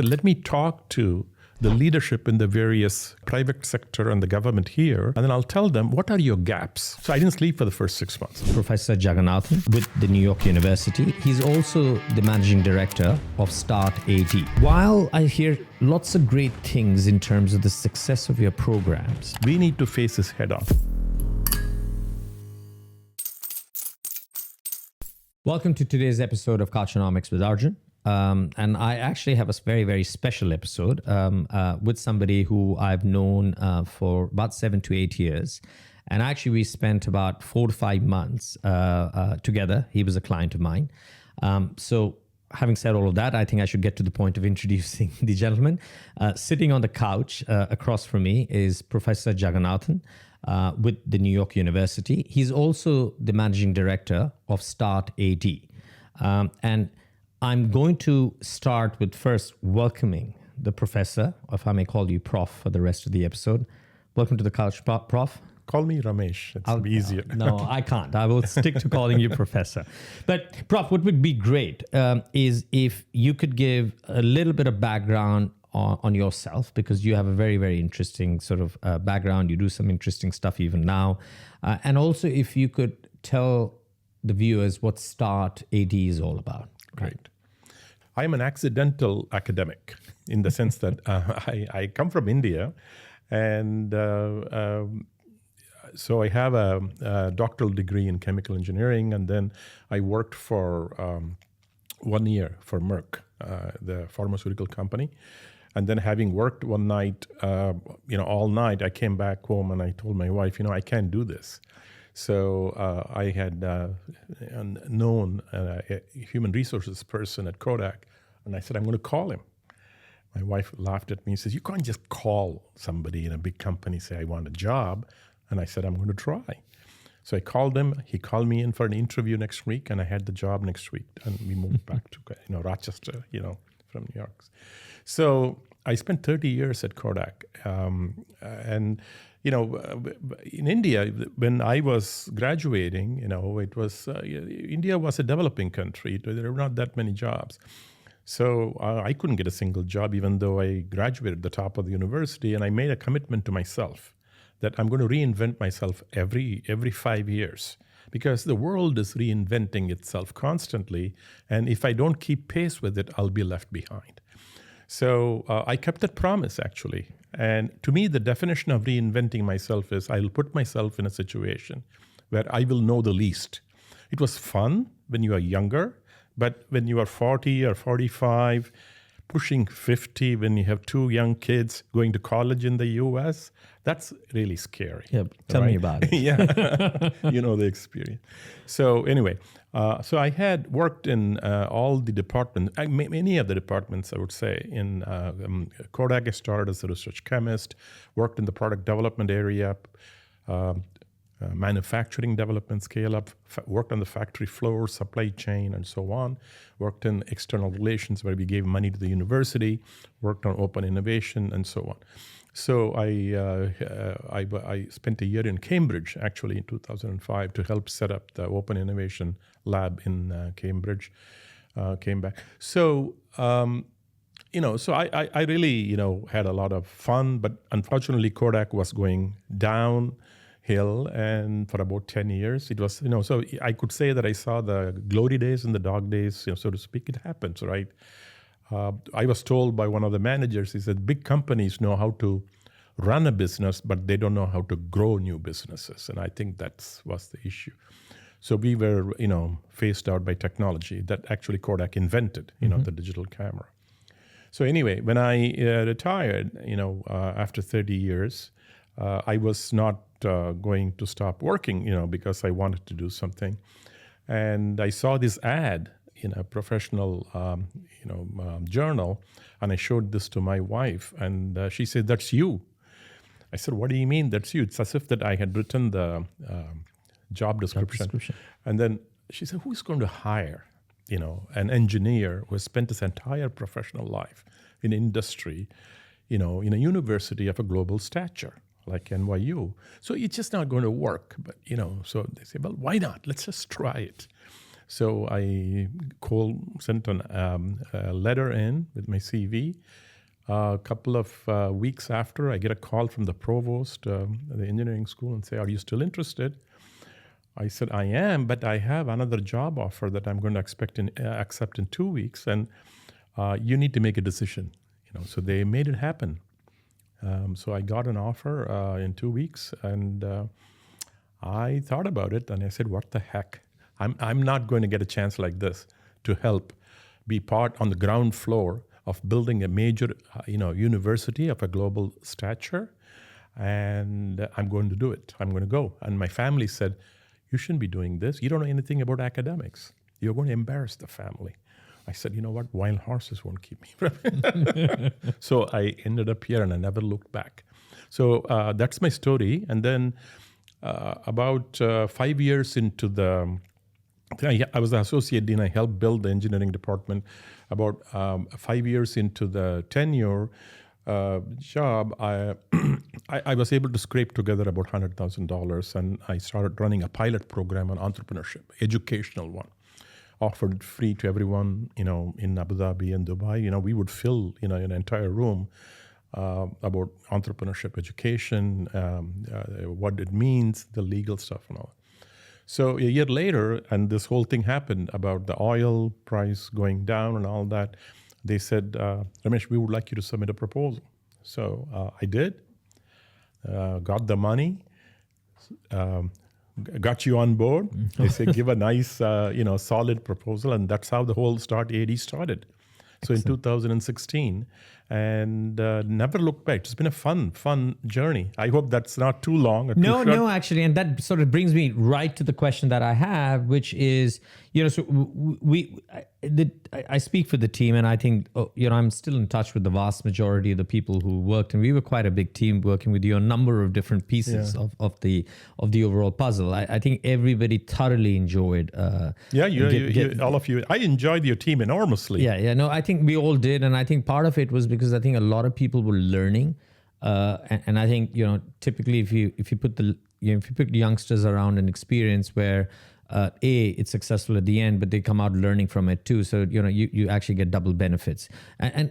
Let me talk to the leadership in the various private sector and the government here, and then I'll tell them, what are your gaps? So I didn't sleep for the first 6 months. Professor Jagannathan with the New York University. He's also the managing director of StartAd. While I hear lots of great things in terms of the success of your programs, We need to face this head on. welcome to today's episode of Couchonomics with Arjun. And I actually have a very, very special episode with somebody who I've known for about 7 to 8 years. And actually, we spent about 4 to 5 months together. He was a client of mine. So having said all of that, I think I should get to the point of introducing the gentleman. Sitting on the couch across from me is Professor Jagannathan with the New York University. He's also the managing director of StartAd. And I'm going to start with first welcoming the professor, if I may call you Prof for the rest of the episode. Welcome to the couch, Prof. Call me Ramesh. It's easier. No, I can't. I will stick to calling you professor. But Prof, what would be great is if you could give a little bit of background on yourself, because you have a very, very interesting sort of background. You do some interesting stuff even now. And also if you could tell the viewers what StartAd is all about. Great. I am an accidental academic in the sense that I come from India, and so I have a doctoral degree in chemical engineering, and then I worked for 1 year for Merck, the pharmaceutical company. And then having worked one night, all night, I came back home and I told my wife, I can't do this. So I had known a human resources person at Kodak, and I said, I'm going to call him. My wife laughed at me and says, you can't just call somebody in a big company, say, I want a job. And I said, I'm going to try. So I called him. He called me in for an interview next week, and I had the job next week. And we moved back to Rochester, from New York. So I spent 30 years at Kodak. In India, when I was graduating, it was India was a developing country. There were not that many jobs. So I couldn't get a single job, even though I graduated at the top of the university. And I made a commitment to myself that I'm going to reinvent myself every 5 years, because the world is reinventing itself constantly. And if I don't keep pace with it, I'll be left behind. So I kept that promise, actually. And to me, the definition of reinventing myself is I'll put myself in a situation where I will know the least. It was fun when you are younger, but when you are 40 or 45, pushing 50, when you have 2 young kids going to college in the US, that's really scary. Yeah, tell me about it. Yeah, you know the experience. So anyway, so I had worked in all the departments, many of the departments, I would say. In Kodak, I started as a research chemist, worked in the product development area, manufacturing development, scale up, worked on the factory floor, supply chain, and so on. Worked in external relations, where we gave money to the university, worked on open innovation, and so on. So I spent a year in Cambridge, actually, in 2005, to help set up the Open Innovation Lab in Cambridge. Came back. So, so I really, had a lot of fun, but unfortunately, Kodak was going downhill, and for about 10 years, it was, so I could say that I saw the glory days and the dog days, so to speak. It happens, right? I was told by one of the managers, he said, big companies know how to run a business, but they don't know how to grow new businesses. And I think that was the issue. So we were, phased out by technology that actually Kodak invented, the digital camera. So anyway, when I retired, after 30 years, I was not going to stop working, because I wanted to do something. And I saw this ad in a professional, journal, and I showed this to my wife, and she said, "That's you." I said, "What do you mean that's you?" It's as if that I had written the job description. And then she said, "Who's going to hire, an engineer who has spent his entire professional life in industry, in a university of a global stature like NYU? So it's just not going to work." But so they say, "Well, why not? Let's just try it." So I sent a letter in with my CV. A couple of weeks after, I get a call from the provost at the engineering school and say, "Are you still interested?" I said, "I am, but I have another job offer that I'm going to accept in 2 weeks, and you need to make a decision." So they made it happen. So I got an offer in 2 weeks, and I thought about it, and I said, "What the heck? I'm not going to get a chance like this to help be part on the ground floor of building a major, university of a global stature, and I'm going to do it. I'm going to go." And my family said, "You shouldn't be doing this. You don't know anything about academics. You're going to embarrass the family." I said, "You know what? Wild horses won't keep me from it." So I ended up here, and I never looked back. So that's my story. And then about 5 years into I was the associate dean. I helped build the engineering department. About 5 years into the tenure job, I was able to scrape together about $100,000, and I started running a pilot program on entrepreneurship, educational one, offered free to everyone, in Abu Dhabi and Dubai. We would fill, an entire room about entrepreneurship education, what it means, the legal stuff and all. So a year later, and this whole thing happened about the oil price going down and all that, they said, "Ramesh, we would like you to submit a proposal." So I did, got the money, got you on board. They said, "Give a nice, solid proposal." And that's how the whole StartAd started. So in 2016, and never looked back. It's been a fun journey. I hope that's not too long. Or too short. No, actually, and that sort of brings me right to the question that I have, which is, so I speak for the team, and I think, I'm still in touch with the vast majority of the people who worked, and we were quite a big team working with you on a number of different pieces of the overall puzzle. I think everybody thoroughly enjoyed. All of you. I enjoyed your team enormously. No, I think we all did, and I think part of it was because I think a lot of people were learning, and I think typically if you put youngsters around an experience where it's successful at the end, but they come out learning from it too. So you actually get double benefits. And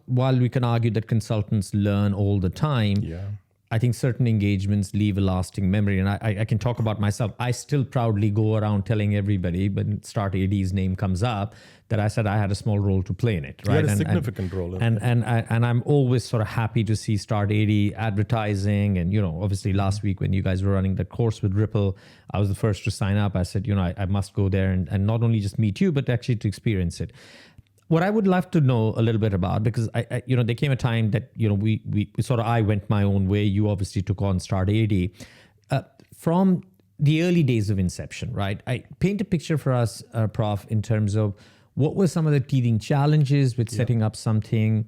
while we can argue that consultants learn all the time, I think certain engagements leave a lasting memory. And I can talk about myself. I still proudly go around telling everybody when StartAd's name comes up that I said I had a small role to play in it. Right? You had a significant role. And I'm always sort of happy to see StartAd advertising. And, obviously last week when you guys were running that course with Ripple, I was the first to sign up. I said, I must go there and not only just meet you, but actually to experience it. What I would love to know a little bit about, because there came a time that we sort of I went my own way. You obviously took on StartAd from the early days of inception, right? I paint a picture for us, Prof, in terms of what were some of the teething challenges with setting up something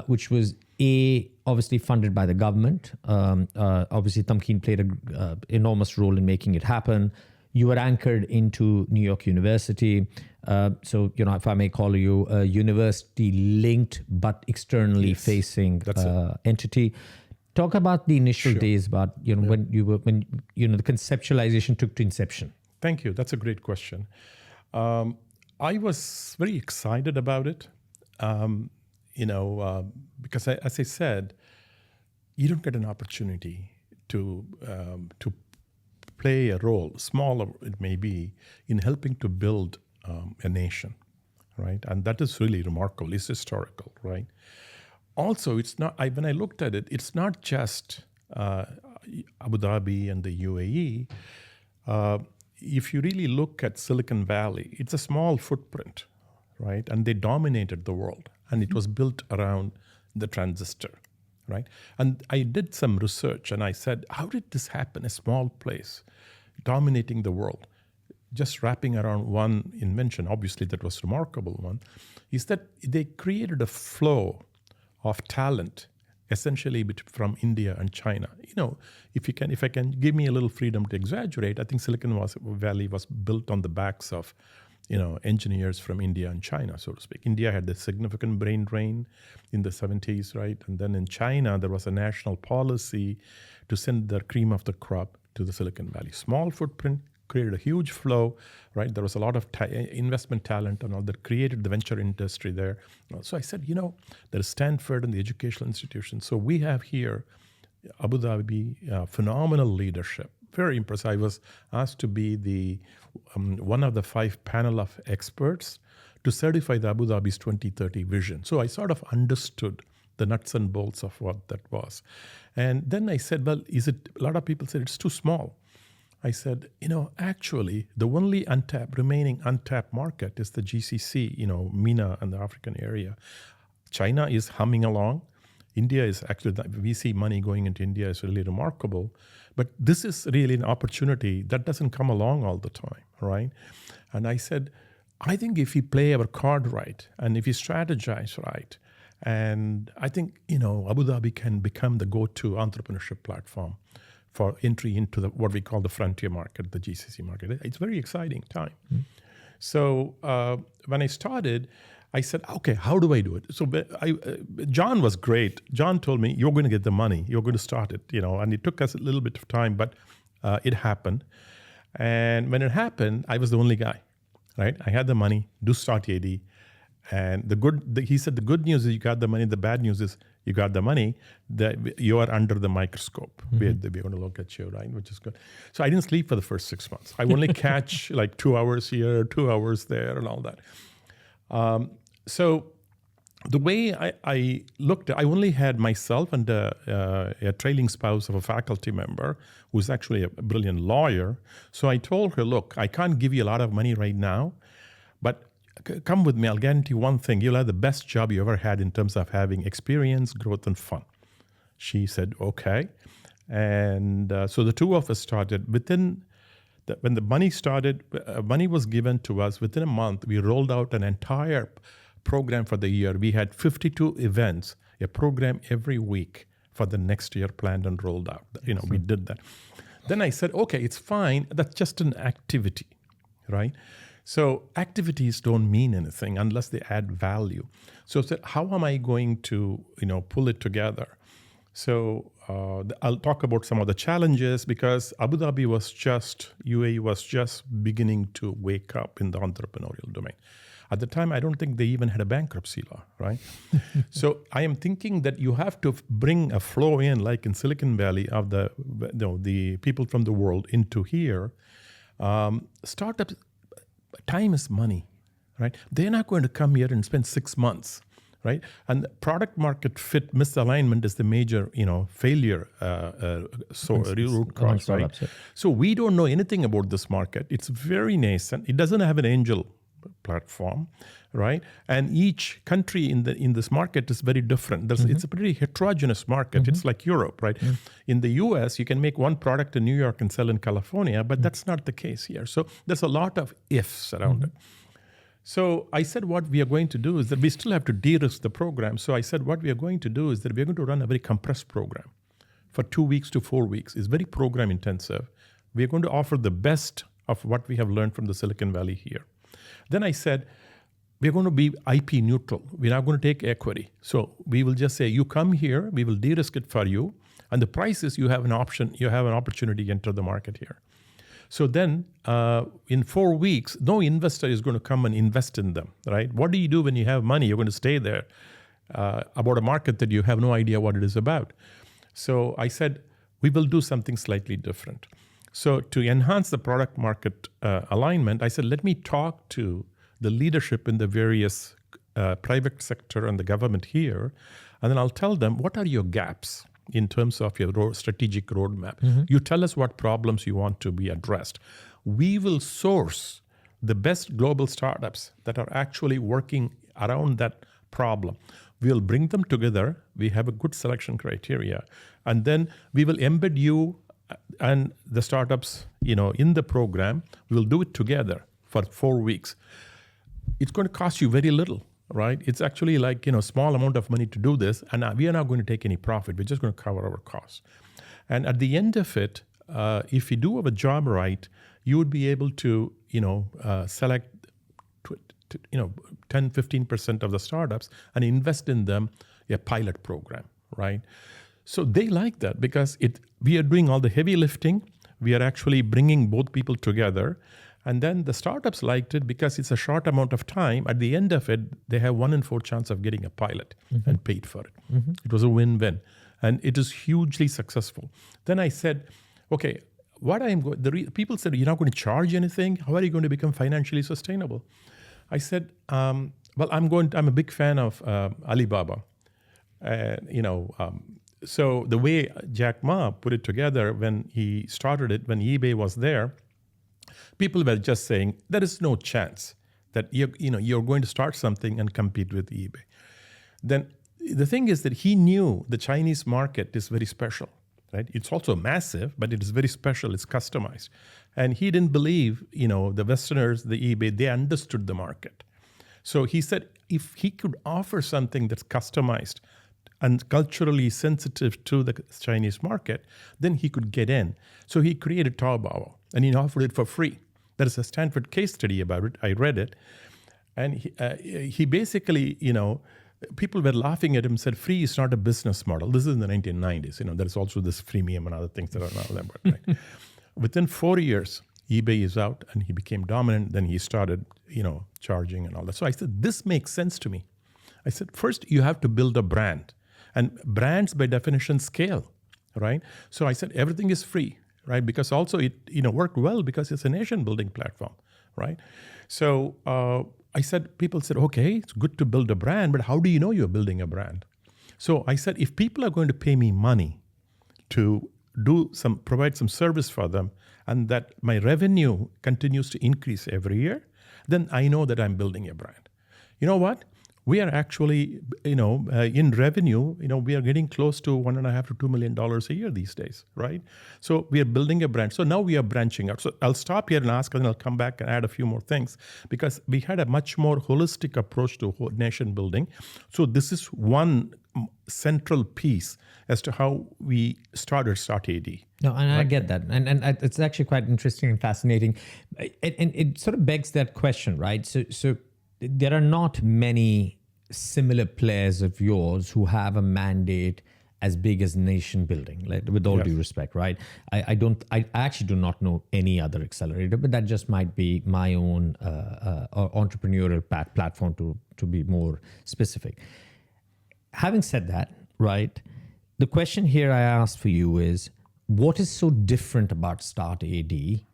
which was obviously funded by the government. Obviously, Tamkeen played an enormous role in making it happen. You were anchored into New York University. So, if I may call you a university-linked but externally facing entity. Talk about the initial days, about when the conceptualization took to inception. Thank you. That's a great question. I was very excited about it, because as I said, you don't get an opportunity to play a role, small it may be, in helping to build a nation, right? And that is really remarkable. It's historical, right? Also, it's not. When I looked at it, it's not just Abu Dhabi and the UAE. If you really look at Silicon Valley, it's a small footprint, right? And they dominated the world, and it was built around the transistor, right? And I did some research, and I said, how did this happen? A small place dominating the world, just wrapping around one invention. Obviously, that was a remarkable one. Is that they created a flow of talent, essentially from India and China. If I can give me a little freedom to exaggerate, I think Silicon Valley was built on the backs of, engineers from India and China, so to speak. India had a significant brain drain in the 70s, right? And then in China, there was a national policy to send the cream of the crop to the Silicon Valley. Small footprint, created a huge flow, right? There was a lot of investment talent and all that created the venture industry there. So I said, there's Stanford and the educational institution. So we have here Abu Dhabi, phenomenal leadership. Very impressive. I was asked to be the one of the 5 panel of experts to certify the Abu Dhabi's 2030 vision. So I sort of understood the nuts and bolts of what that was. And then I said, well, a lot of people said it's too small. I said, actually, the only remaining untapped market is the GCC, MENA and the African area. China is humming along. India is actually, VC money going into India is really remarkable. But this is really an opportunity that doesn't come along all the time, right? And I said, I think if we play our card right and if we strategize right, and I think, Abu Dhabi can become the go-to entrepreneurship platform for entry into what we call the frontier market, the GCC market. It's a very exciting time. Mm-hmm. So when I started, I said, okay, how do I do it? So John was great. John told me, you're going to get the money. You're going to start it, and it took us a little bit of time, but it happened. And when it happened, I was the only guy, right? I had the money, do StartAd. And he said, the good news is you got the money. The bad news is you got the money. You are under the microscope. Mm-hmm. We're going to look at you, right? Which is good. So I didn't sleep for the first 6 months. I only catch like 2 hours here, 2 hours there, and all that. So the way I looked, I only had myself and a trailing spouse of a faculty member who's actually a brilliant lawyer. So I told her, look, I can't give you a lot of money right now, but come with me. I'll guarantee one thing. You'll have the best job you ever had in terms of having experience, growth, and fun. She said, okay. And so the two of us started. When the money started, money was given to us. Within a month, we rolled out an entire program for the year. We had 52 events, a program every week for the next year planned and rolled out. We did that. Then I said, okay, it's fine. That's just an activity, right? So activities don't mean anything unless they add value. So I said, how am I going to, pull it together? So I'll talk about some of the challenges because UAE was just beginning to wake up in the entrepreneurial domain. At the time, I don't think they even had a bankruptcy law, right? So I am thinking that you have to bring a flow in, like in Silicon Valley, of the people from the world into here. Startups, time is money, right? They're not going to come here and spend 6 months, right? And product market fit misalignment is the major, failure root cause, right? Yeah. So we don't know anything about this market. It's very nascent. It doesn't have an angel platform, right? And each country in this market is very different. It's a pretty heterogeneous market. Mm-hmm. It's like Europe, right? Mm-hmm. In the US, you can make one product in New York and sell in California, but that's not the case here. So there's a lot of ifs around it. So I said what we are going to do is that we still have to de-risk the program. So I said what we are going to do is that we're going to run a very compressed program for 2 weeks to 4 weeks. It's very program intensive. We are going to offer the best of what we have learned from the Silicon Valley here. Then I said, we're going to be IP neutral. We're not going to take equity. So we will just say, you come here, we will de-risk it for you. And the price is you have an opportunity to enter the market here. So then in 4 weeks, no investor is going to come and invest in them, right? What do you do when you have money? You're going to stay there about a market that you have no idea what it is about. So I said, we will do something slightly different. So to enhance the product market alignment, I said, let me talk to the leadership in the various private sector and the government here, and then I'll tell them, what are your gaps in terms of your strategic roadmap? Mm-hmm. You tell us what problems you want to be addressed. We will source the best global startups that are actually working around that problem. We'll bring them together. We have a good selection criteria. And then we will embed you and the startups, in the program. We'll do it together for 4 weeks. It's going to cost you very little, right? It's actually like, small amount of money to do this. And we are not going to take any profit. We're just going to cover our costs. And at the end of it, if you do our job right, you would be able to, select 10, 15% of the startups and invest in them a pilot program, right? So they like that because we are doing all the heavy lifting. we are actually bringing both people together. And then the startups liked it because it's a short amount of time. At the end of it, they have 1 in 4 chance of getting a pilot and paid for it. It was a win-win. And it is hugely successful. Then I said, okay, what I'm going, people said, you're not going to charge anything. How are you going to become financially sustainable? I said, well, I'm a big fan of Alibaba. So the way Jack Ma put it together when he started it, when eBay was there, people were just saying, there is no chance that you're going to start something and compete with eBay. Then the thing is that he knew the Chinese market is very special, right? It's also massive, but it is very special. It's customized. And he didn't believe, the Westerners, the eBay, they understood the market. So he said, if he could offer something that's customized and culturally sensitive to the Chinese market, then he could get in. So he created Taobao, and he offered it for free. There is a Stanford case study about it. I read it. And he basically, people were laughing at him and said, free is not a business model. This is in the 1990s. There's also this freemium and other things that are now there. Right? Within 4 years, eBay is out, and he became dominant. Then he started, charging and all that. So I said, this makes sense to me. I said, first, you have to build a brand. And brands, by definition, scale, right? So I said, everything is free, right? Because also it, worked well because it's a nation-building platform, right? So I said, people said, okay, it's good to build a brand, but how do you know you're building a brand? So I said, if people are going to pay me money to provide some service for them, and that my revenue continues to increase every year, then I know that I'm building a brand. You know what? We are actually, in revenue, we are getting close to $1.5 to $2 million a year these days, right? So we are building a brand. So now we are branching out. So I'll stop here and ask, and then I'll come back and add a few more things, because we had a much more holistic approach to nation building. So this is one central piece as to how we started StartAd. No, and I get that. And it's actually quite interesting and fascinating. And it sort of begs that question, right? So there are not many similar players of yours who have a mandate as big as nation building, like, with all due respect, right? I actually do not know any other accelerator, but that just might be my own entrepreneurial platform to be more specific. Having said that, right, the question here I asked for you is, what is so different about StartAd,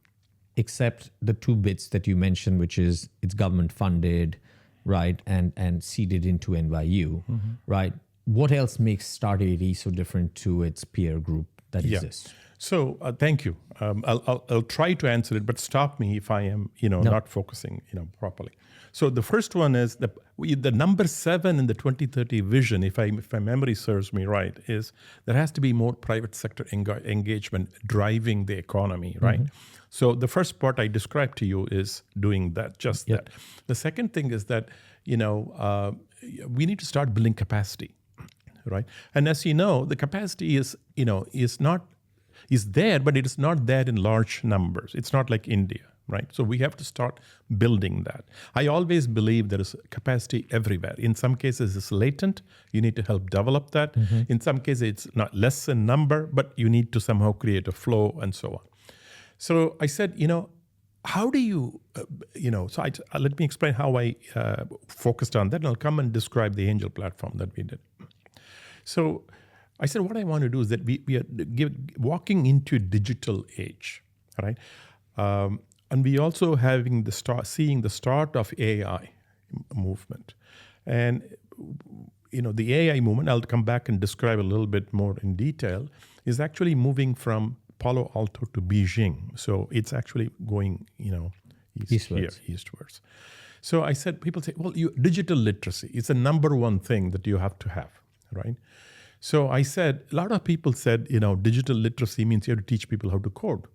except the 2 bits that you mentioned, which is it's government funded, right, and seeded into NYU, right? What else makes StartAd so different to its peer group that exists? So thank you. I'll try to answer it, but stop me if I am, not focusing, properly. So the first one is the number 7 in the 2030 vision, if my memory serves me right, is there has to be more private sector engagement driving the economy, right? So the first part I described to you is doing that, just that. The second thing is that, we need to start building capacity, right? And as you know, the capacity is there, but it is not there in large numbers. It's not like India, right? So we have to start building that. I always believe there is capacity everywhere. In some cases, it's latent. You need to help develop that. In some cases, it's not less in number, but you need to somehow create a flow and so on. So I said, how do you, let me explain how I focused on that, and I'll come and describe the angel platform that we did. So I said, what I want to do is that we are walking into a digital age, right? And we also seeing the start of AI movement. And, the AI movement, I'll come back and describe a little bit more in detail, is actually moving from Palo Alto to Beijing. So it's actually going, eastwards. So I said, people say, well, digital literacy is the number one thing that you have to have, right? So I said, a lot of people said, digital literacy means you have to teach people how to code.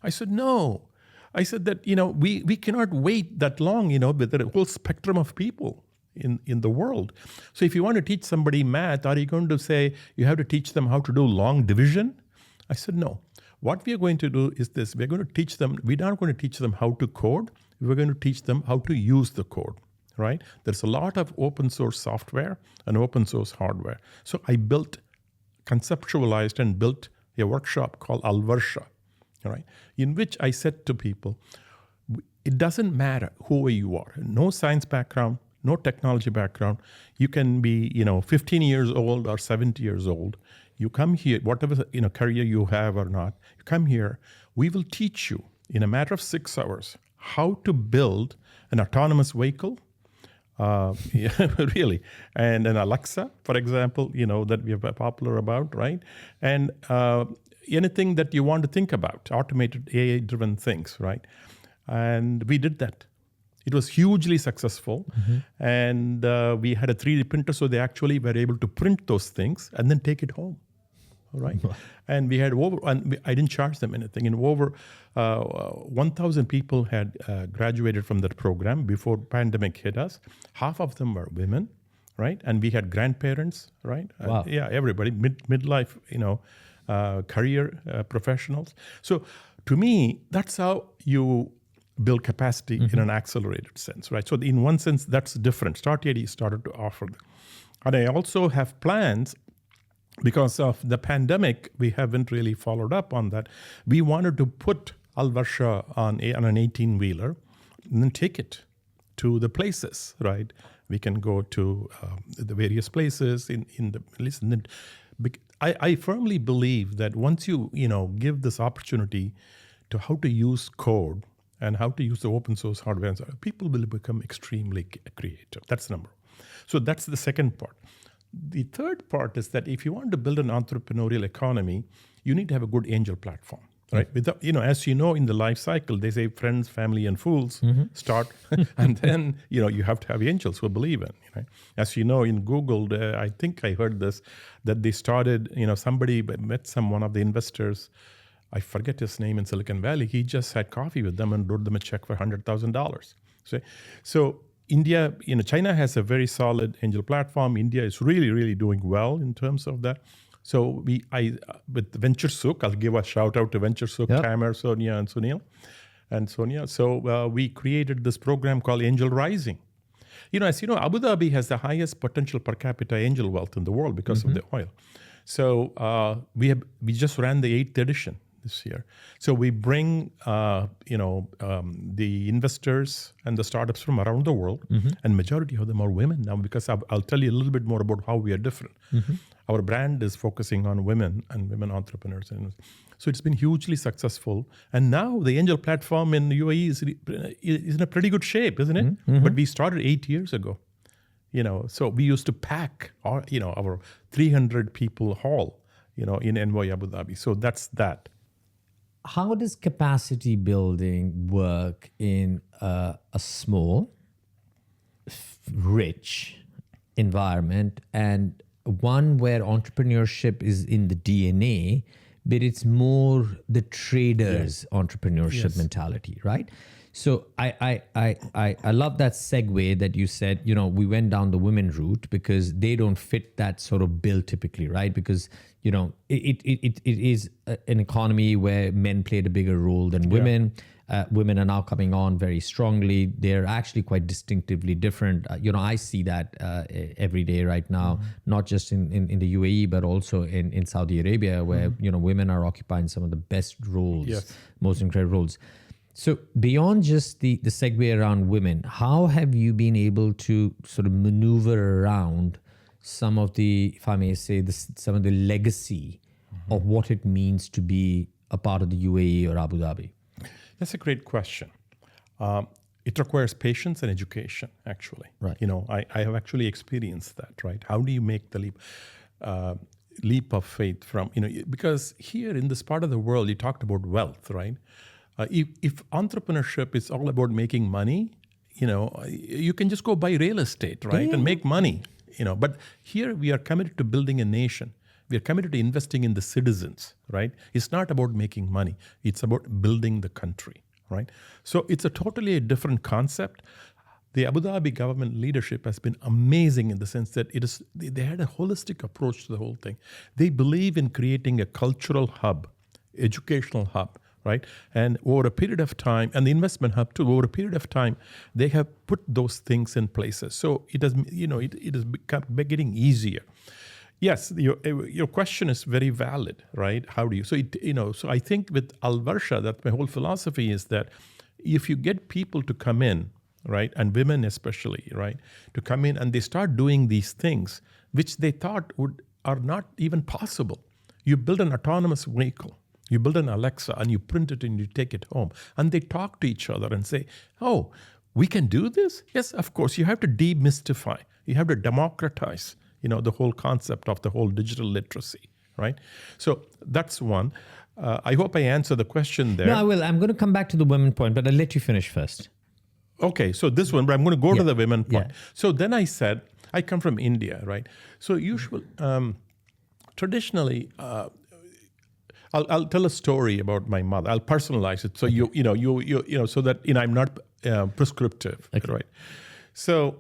I said, no. I said that, we cannot wait that long, with the whole spectrum of people in the world. So if you want to teach somebody math, are you going to say you have to teach them how to do long division? I said, no. What we are going to do is this. We're not going to teach them how to code. We're going to teach them how to use the code, right? There's a lot of open source software and open source hardware. So I conceptualized and built a workshop called Alvarsha. all right, in which I said to people, it doesn't matter who you are, no science background, no technology background. You can be, 15 years old or 70 years old. You come here, whatever career you have or not, you come here. We will teach you in a matter of 6 hours how to build an autonomous vehicle. Yeah, really, and an Alexa, for example, that we are popular about, right? And anything that you want to think about, automated AI-driven things, right? And we did that. It was hugely successful, and we had a 3D printer, so they actually were able to print those things and then take it home. All right, and we had I didn't charge them anything. And over 1,000 people had graduated from that program before pandemic hit us. Half of them were women, right? And we had grandparents, right? Wow. Yeah, everybody, midlife, career professionals. So to me, that's how you build capacity in an accelerated sense, right? So in one sense, that's different. StartAd started to offer that. And I also have plans. Because of the pandemic, we haven't really followed up on that. We wanted to put Al-Varsha on an 18-wheeler and then take it to the places, right? We can go to the various places in the Middle East. And then, I firmly believe that once you give this opportunity to how to use code and how to use the open source hardware, people will become extremely creative. That's number one. So that's the second part. The third part is that if you want to build an entrepreneurial economy, you need to have a good angel platform, right? Without, as you know, in the life cycle, they say friends, family, and fools start, and then you have to have angels who believe in. As you know, in Google, I think I heard this that they started. Somebody met one of the investors. I forget his name in Silicon Valley. He just had coffee with them and wrote them a check for $100,000. So India, China has a very solid angel platform. India is really, really doing well in terms of that. So with Venture Souk, I'll give a shout out to Venture Souk, Tamer, Sonia, and Sonia. So we created this program called Angel Rising. As you know, Abu Dhabi has the highest potential per capita angel wealth in the world because of the oil. So we just ran the 8th edition this year. So we bring, the investors and the startups from around the world, and majority of them are women now, because I'll tell you a little bit more about how we are different. Our brand is focusing on women and women entrepreneurs. And so it's been hugely successful. And now the angel platform in the UAE is in a pretty good shape, isn't it? But we started 8 years ago. So we used to pack our 300 people hall, in Envoy Abu Dhabi. So that's that. How does capacity building work in a small, rich environment, and one where entrepreneurship is in the DNA, but it's more the trader's entrepreneurship mentality, right? So I love that segue that you said, we went down the women route because they don't fit that sort of bill typically, right? Because, it is an economy where men played a bigger role than women. Women are now coming on very strongly. They're actually quite distinctively different. I see that every day right now, not just in the UAE, but also in Saudi Arabia, where, women are occupying some of the best roles, most incredible roles. So beyond just the segue around women, how have you been able to sort of maneuver around some of the, if I may say, some of the legacy of what it means to be a part of the UAE or Abu Dhabi? That's a great question. It requires patience and education, actually. Right. I have actually experienced that, right? How do you make the leap of faith from, because here in this part of the world, you talked about wealth, right? If entrepreneurship is all about making money, you can just go buy real estate, right? And make money, But here we are committed to building a nation. We are committed to investing in the citizens, right? It's not about making money. It's about building the country, right? So it's a totally different concept. The Abu Dhabi government leadership has been amazing in the sense that they had a holistic approach to the whole thing. They believe in creating a cultural hub, educational hub, right? And over a period of time, and the investment hub too, over a period of time, they have put those things in places. So it has, it has become getting easier. Yes, your question is very valid, right? How do you? So I think with Al-Varsha, that my whole philosophy is that if you get people to come in, right, and women especially, right, to come in and they start doing these things which they thought are not even possible. You build an autonomous vehicle, you build an Alexa, and you print it and you take it home, and they talk to each other and say, "Oh, we can do this." Yes, of course. You have to demystify. You have to democratize, the whole concept of the whole digital literacy, right? So that's one. I hope I answered the question there. No, I will. I'm going to come back to the women point, but I'll let you finish first. Okay, so this one, but I'm going to go to the women point. Yeah. So then I said, I come from India, right? So traditionally, I'll tell a story about my mother. I'll personalize it, so so that I'm not prescriptive, Okay. right? So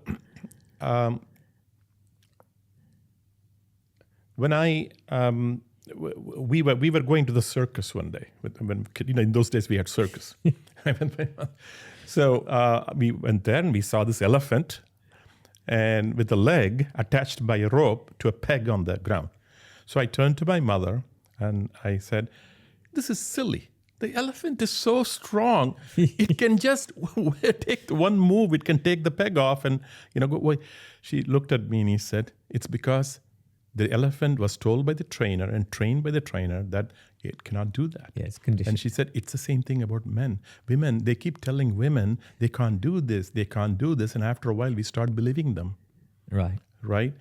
when we were going to the circus one day. When in those days we had circus. So we went there and we saw this elephant, and with a leg attached by a rope to a peg on the ground. So I turned to my mother and I said, "This is silly. The elephant is so strong; it can just take one move. It can take the peg off and go away." She looked at me and he said, "It's because the elephant was told by the trainer and trained by the trainer that it cannot do that." Yeah, it's conditioned. And she said, it's the same thing about men. Women, they keep telling women they can't do this, they can't do this. And after a while, we start believing them. Right. Right?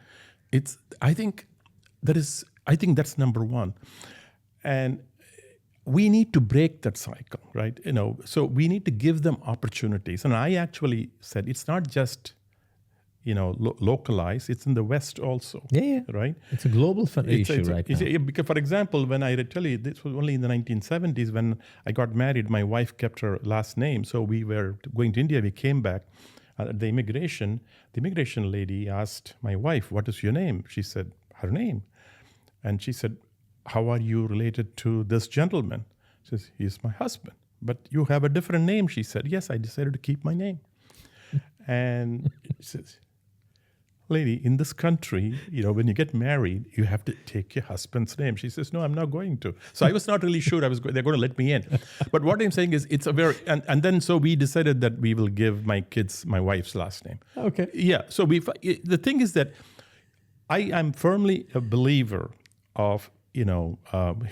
I think that's number one. And we need to break that cycle, right? So we need to give them opportunities. And I actually said, it's not just localized. It's in the West also. Yeah. Right? It's a global issue right now. Because, for example, when I tell you, this was only in the 1970s when I got married, my wife kept her last name. So we were going to India. We came back. At the immigration lady asked my wife, "What is your name?" She said, her name. And she said, "How are you related to this gentleman?" She says, "He's my husband." "But you have a different name," she said. "Yes, I decided to keep my name." And she says, "Lady, in this country, when you get married, you have to take your husband's name." She says, "No, I'm not going to." So I was not really sure they're going to let me in. But what I'm saying is it's a very, and then so we decided that we will give my kids my wife's last name. Okay. Yeah. So the thing is that I am firmly a believer of,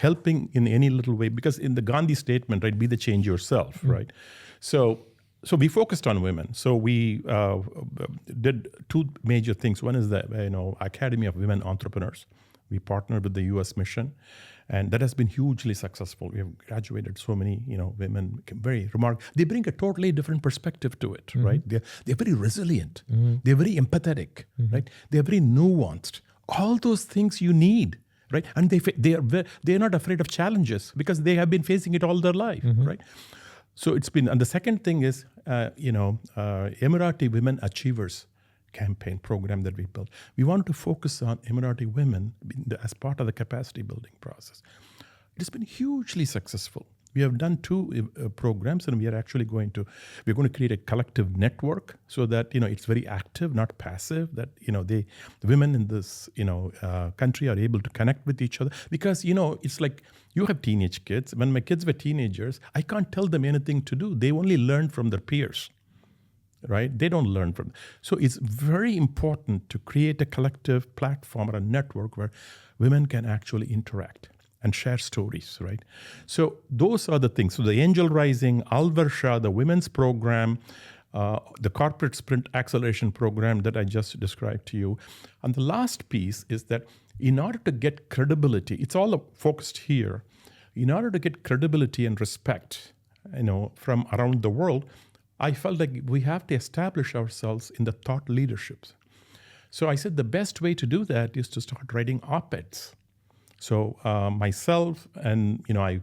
helping in any little way, because in the Gandhi statement, right, be the change yourself, right? So we focused on women. So we did two major things. One is the Academy of Women Entrepreneurs. We partnered with the U.S. mission, and that has been hugely successful. We have graduated so many women, very remarkable. They bring a totally different perspective to it, right? They're very resilient. They're very empathetic, right? They're very nuanced. All those things you need, right? And they're not afraid of challenges because they have been facing it all their life, right? So it's been, and the second thing is, Emirati Women Achievers campaign program that we built. We wanted to focus on Emirati women as part of the capacity building process. It has been hugely successful. We have done two programs, and we are actually going to create a collective network so that, it's very active, not passive, that, the women in this, country are able to connect with each other. Because, it's like you have teenage kids. When my kids were teenagers, I can't tell them anything to do. They only learn from their peers, right? They don't learn from. So it's very important to create a collective platform or a network where women can actually interact and share stories, right? So those are the things. So the Angel Rising, Al-Varsha, the women's program, the corporate sprint acceleration program that I just described to you. And the last piece is that in order to get credibility, it's all focused here. In order to get credibility and respect, from around the world, I felt like we have to establish ourselves in the thought leaderships. So I said the best way to do that is to start writing op-eds. So myself and I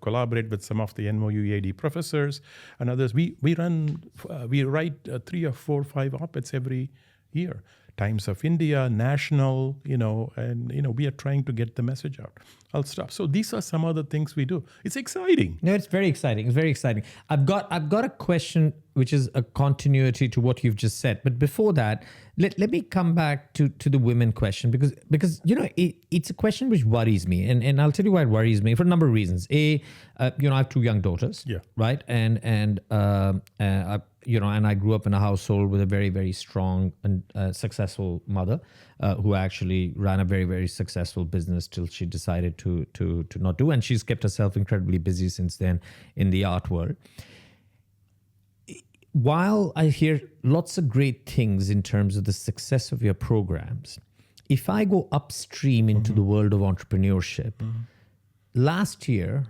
collaborate with some of the NOUEAD professors and others. We write 3 or 4 or 5 op-eds every year Times of India, National, and we are trying to get the message out. I'll stop. So these are some other things we do. It's exciting. No, it's very exciting. It's very exciting. I've got a question which is a continuity to what you've just said. But before that, let me come back to the women question because it's a question which worries me, and I'll tell you why it worries me for a number of reasons. I have two young daughters. Yeah. Right. And I grew up in a household with a very, very strong and successful mother who actually ran a very, very successful business till she decided to not do. And she's kept herself incredibly busy since then in the art world. While I hear lots of great things in terms of the success of your programs, if I go upstream into the world of entrepreneurship, last year,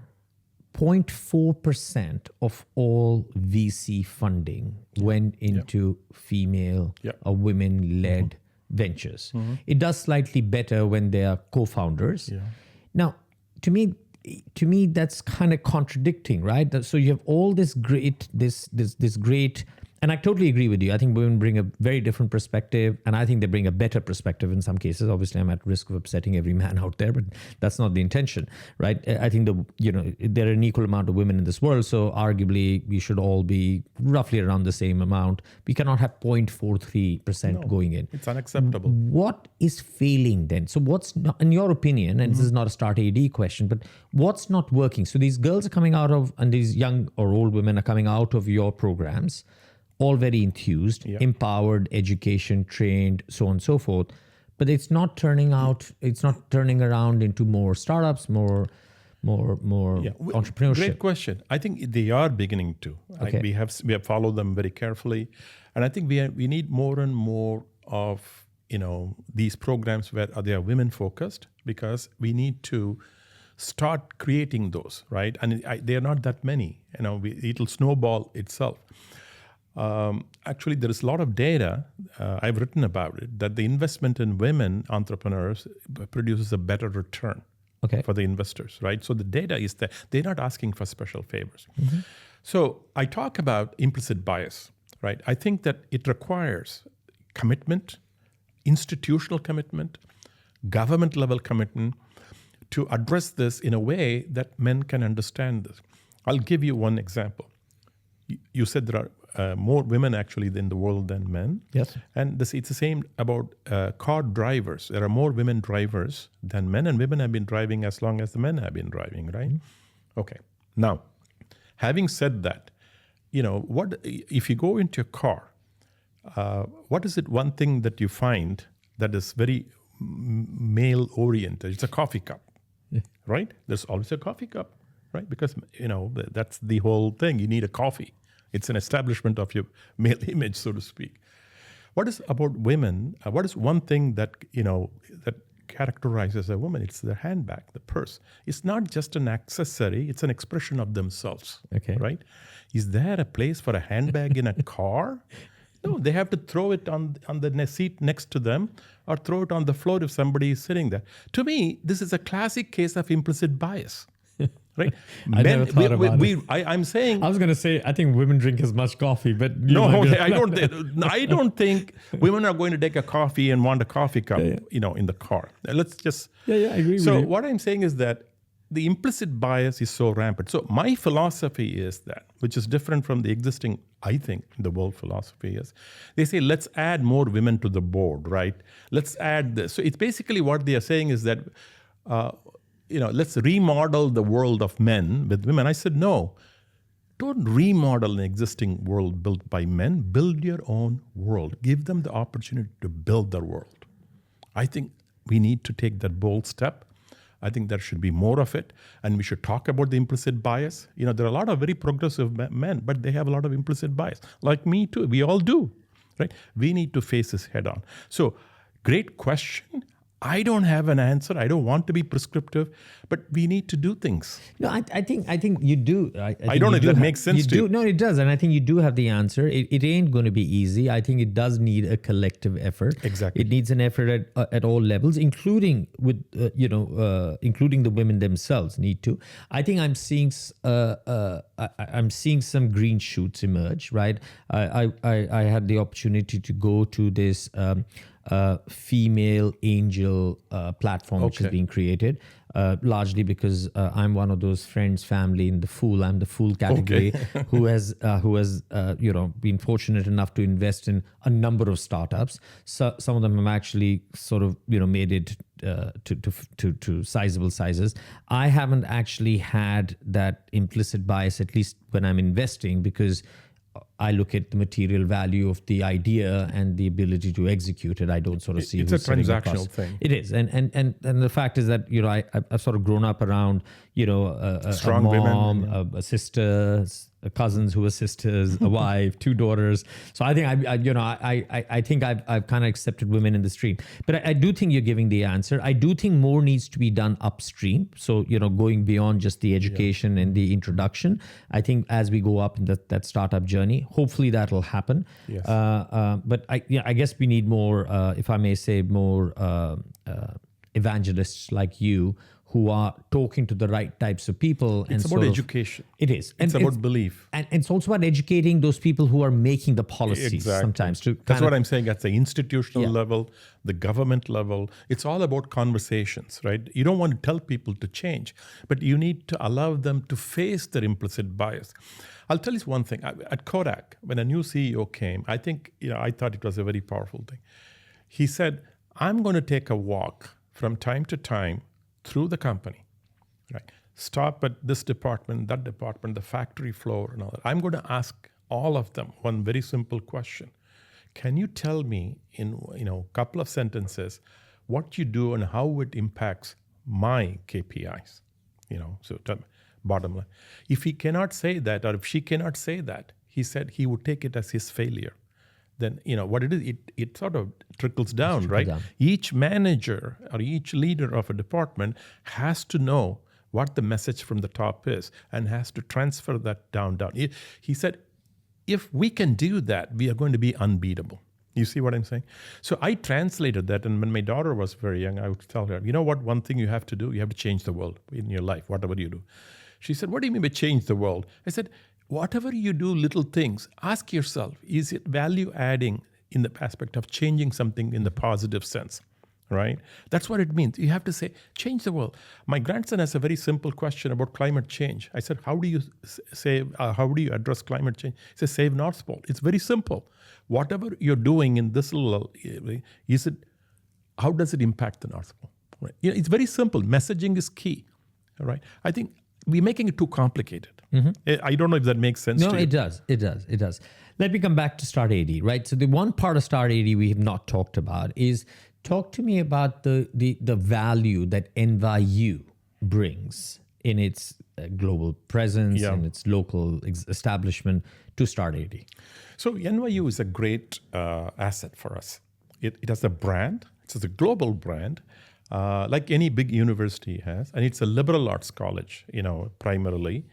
0.4% of all VC funding went into female or women-led ventures. It does slightly better when they are co-founders. Yeah. Now, to me, that's kind of contradicting, right? So you have all this great, this great, and I totally agree with you. I think women bring a very different perspective, and I think they bring a better perspective in some cases. Obviously, I'm at risk of upsetting every man out there, but that's not the intention, right? I think there are an equal amount of women in this world, so arguably we should all be roughly around the same amount. We cannot have 0.43% going in. It's unacceptable. What is failing then? So what's not, in your opinion, and this is not a StartAd question, but what's not working? So these girls are coming out of, and these young or old women are coming out of your programs, all very enthused, empowered, education, trained, so on and so forth. But it's not turning around into more startups, more entrepreneurship. Great question. I think they are beginning to. Okay. We have followed them very carefully. And I think we need more and more of these programs where they are women focused, because we need to start creating those, right? And they are not that many. It'll snowball itself. Actually, there is a lot of data, I've written about it, that the investment in women entrepreneurs produces a better return for the investors, right? So the data is that they're not asking for special favors. So I talk about implicit bias, right? I think that it requires commitment, institutional commitment, government level commitment to address this in a way that men can understand this. I'll give you one example. You said there are more women actually in the world than men. Yes. And it's the same about car drivers. There are more women drivers than men, and women have been driving as long as the men have been driving, right? Okay. Now, having said that, what if you go into a car, what is it one thing that you find that is very male-oriented? It's a coffee cup, right? There's always a coffee cup, right? Because, that's the whole thing. You need a coffee. It's an establishment of your male image, so to speak. What is about women? What is one thing that that characterizes a woman? It's their handbag, the purse. It's not just an accessory; it's an expression of themselves. Okay. Right? Is there a place for a handbag in a car? No, they have to throw it on the seat next to them, or throw it on the floor if somebody is sitting there. To me, this is a classic case of implicit bias. Right? I never thought about it. I'm saying. I was going to say, I think women drink as much coffee, but I don't think women are going to take a coffee and want a coffee cup, in the car. Let's just. I agree. So what I'm saying is that the implicit bias is so rampant. So my philosophy is that, which is different from the existing, I think, the world philosophy is, they say, let's add more women to the board, right? Let's add this. So it's basically what they are saying is that. Let's remodel the world of men with women. I said, no, don't remodel an existing world built by men. Build your own world. Give them the opportunity to build their world. I think we need to take that bold step. I think there should be more of it. And we should talk about the implicit bias. There are a lot of very progressive men, but they have a lot of implicit bias. Like me too. We all do, right? We need to face this head on. So, great question. I don't have an answer. I don't want to be prescriptive, but we need to do things. No, I think you do. I don't know if that makes sense to you. No, it does. And I think you do have the answer. It ain't going to be easy. I think it does need a collective effort. Exactly. It needs an effort at all levels, including with, including the women themselves need to. I think I'm seeing some green shoots emerge, right? I had the opportunity to go to this female angel platform which is being created, largely because I'm one of those friends, family in the fool. I'm the fool category who has been fortunate enough to invest in a number of startups. So some of them have actually sort of made it to sizable sizes. I haven't actually had that implicit bias, at least when I'm investing, because I look at the material value of the idea and the ability to execute it. I don't sort of see it's a transactional thing. It is, and the fact is that I've sort of grown up around a Strong mom, women, a sister, cousins who were sisters, a wife, 2 daughters. So I think I think I've kind of accepted women in the stream. But I do think you're giving the answer. I do think more needs to be done upstream. So going beyond just the education and the introduction. I think as we go up in that startup journey, hopefully that will happen. Yes. But I guess we need more, if I may say, more evangelists like you, who are talking to the right types of people. It's about education. It is. It's about belief. And it's also about educating those people who are making the policies sometimes. That's what I'm saying. At the institutional level, the government level, it's all about conversations, right? You don't want to tell people to change, but you need to allow them to face their implicit bias. I'll tell you one thing. At Kodak, when a new CEO came, I think, I thought it was a very powerful thing. He said, I'm going to take a walk from time to time through the company, right? Stop at this department, that department, the factory floor, and all that. I'm going to ask all of them one very simple question. Can you tell me in a couple of sentences what you do and how it impacts my KPIs? So bottom line. If he cannot say that, or if she cannot say that, he said he would take it as his failure. Then what it is, it sort of trickles down, right? Each manager or each leader of a department has to know what the message from the top is and has to transfer that down. He said, if we can do that, we are going to be unbeatable. You see what I'm saying? So I translated that, and when my daughter was very young, I would tell her, one thing you have to do, you have to change the world in your life, whatever you do. She said, what do you mean by change the world? I said, whatever you do, little things, ask yourself, is it value adding in the aspect of changing something in the positive sense, right? That's what it means. You have to say, change the world. My grandson has a very simple question about climate change. I said, how do you address climate change? He says, save North Pole. It's very simple. Whatever you're doing in this little, how does it impact the North Pole? Right? It's very simple. Messaging is key, all right? I think we're making it too complicated. I don't know if that makes sense to you. No, it does. It does. Let me come back to StartAd, right? So the one part of StartAd we have not talked about is, talk to me about the value that NYU brings in its global presence and its local establishment to StartAd. So NYU is a great asset for us. It has a brand. It's a global brand. Like any big university has, and it's a liberal arts college, primarily,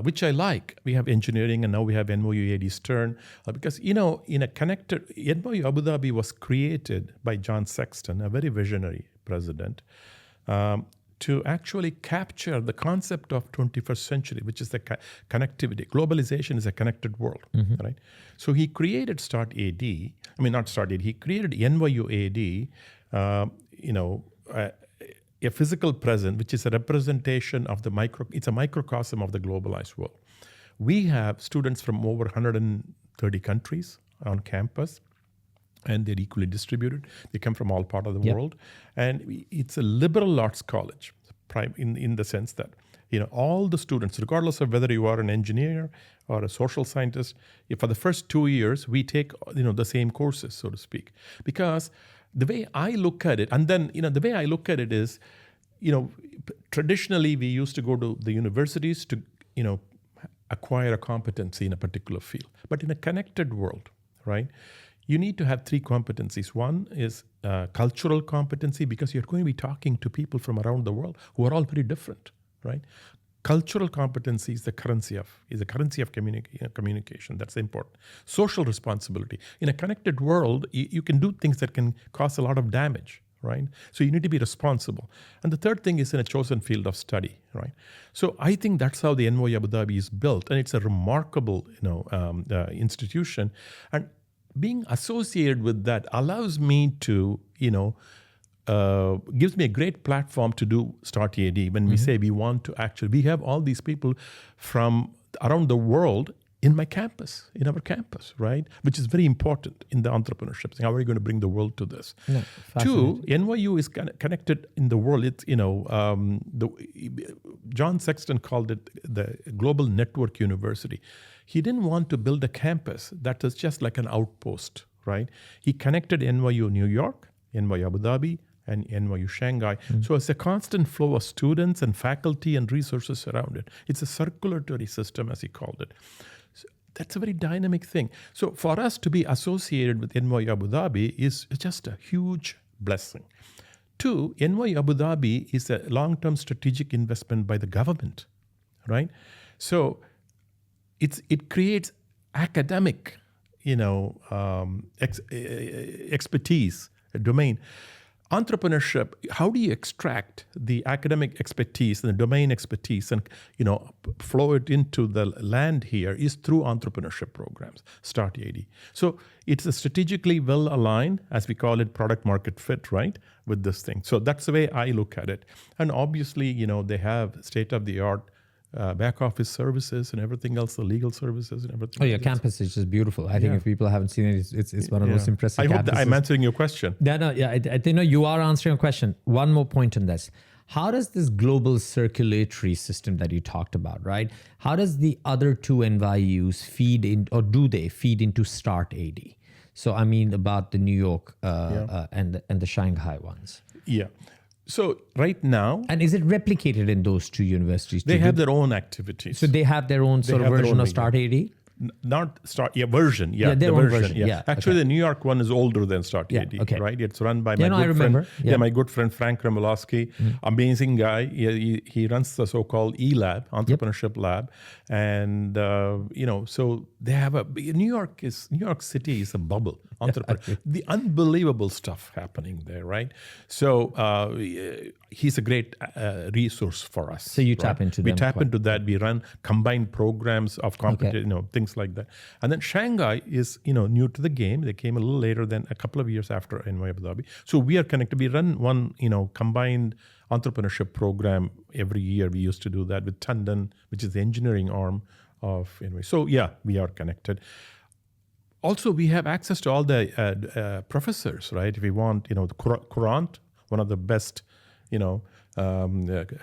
which I like. We have engineering, and now we have NYU AD Stern, because, in a connected, NYU Abu Dhabi was created by John Sexton, a very visionary president, to actually capture the concept of 21st century, which is the connectivity. Globalization is a connected world, right? So he created he created NYU AD, a physical presence, which is a representation of it's a microcosm of the globalized world. We have students from over 130 countries on campus, and they're equally distributed. They come from all parts of the world. And it's a liberal arts college, in the sense that, all the students, regardless of whether you are an engineer or a social scientist, for the first 2 years, we take, the same courses, so to speak. Because the way I look at it, and then, the way I look at it is, traditionally we used to go to the universities to, acquire a competency in a particular field. But in a connected world, right, you need to have 3 competencies. One is cultural competency, because you're going to be talking to people from around the world who are all very different, right? Cultural competency is the currency of communication. That's important. Social responsibility. In a connected world, you can do things that can cause a lot of damage, right? So you need to be responsible. And the third thing is in a chosen field of study, right? So I think that's how the NYU Abu Dhabi is built, and it's a remarkable, institution. And being associated with that allows me to, gives me a great platform to do StartAd. When we say we want to we have all these people from around the world in our campus, right? Which is very important in the entrepreneurship thing. How are we going to bring the world to this? Yeah, Two, NYU is connected in the world. It's, John Sexton called it the Global Network University. He didn't want to build a campus that is just like an outpost, right? He connected NYU New York, NYU Abu Dhabi, and NYU Shanghai. So it's a constant flow of students and faculty and resources around it. It's a circulatory system, as he called it. So that's a very dynamic thing. So for us to be associated with NYU Abu Dhabi is just a huge blessing. Two, NYU Abu Dhabi is a long-term strategic investment by the government, right? So it creates academic, expertise, a domain. Entrepreneurship, how do you extract the academic expertise and the domain expertise and flow it into the land here is through entrepreneurship programs, StartAd. So it's a strategically well aligned, as we call it, product market fit, right, with this thing. So that's the way I look at it. And obviously, they have state of the art back office services and everything else, the legal services and everything. Oh, your campus is just beautiful. I think if people haven't seen it, it's one of the most impressive campuses. I hope that I'm answering your question. I think you are answering a question. One more point on this. How does this global circulatory system that you talked about, right? How does the other two NYUs feed in, or do they feed into StartAd? So I mean about the New York and the Shanghai ones. Yeah. So right now... And is it replicated in those two universities? They have their own activities. So they have their own sort of version of StartAd? Version. Yeah, their the own version. Yeah. Actually, the New York one is older than StartAd, right? It's run by my good friend. Yeah, my good friend Frank Remolowski, amazing guy. He runs the so-called E-Lab, Entrepreneurship Lab, and so they have New York City is a bubble. The unbelievable stuff happening there, right? So he's a great resource for us. So you tap into them. We tap into that. We run combined programs of competition, things like that. And then Shanghai is, new to the game. They came a little later than a couple of years after NYU Abu Dhabi. So we are connected. We run one, combined entrepreneurship program every year. We used to do that with Tandon, which is the engineering arm of NYU. So we are connected. Also, we have access to all the professors, right? If we want, the Courant, one of the best,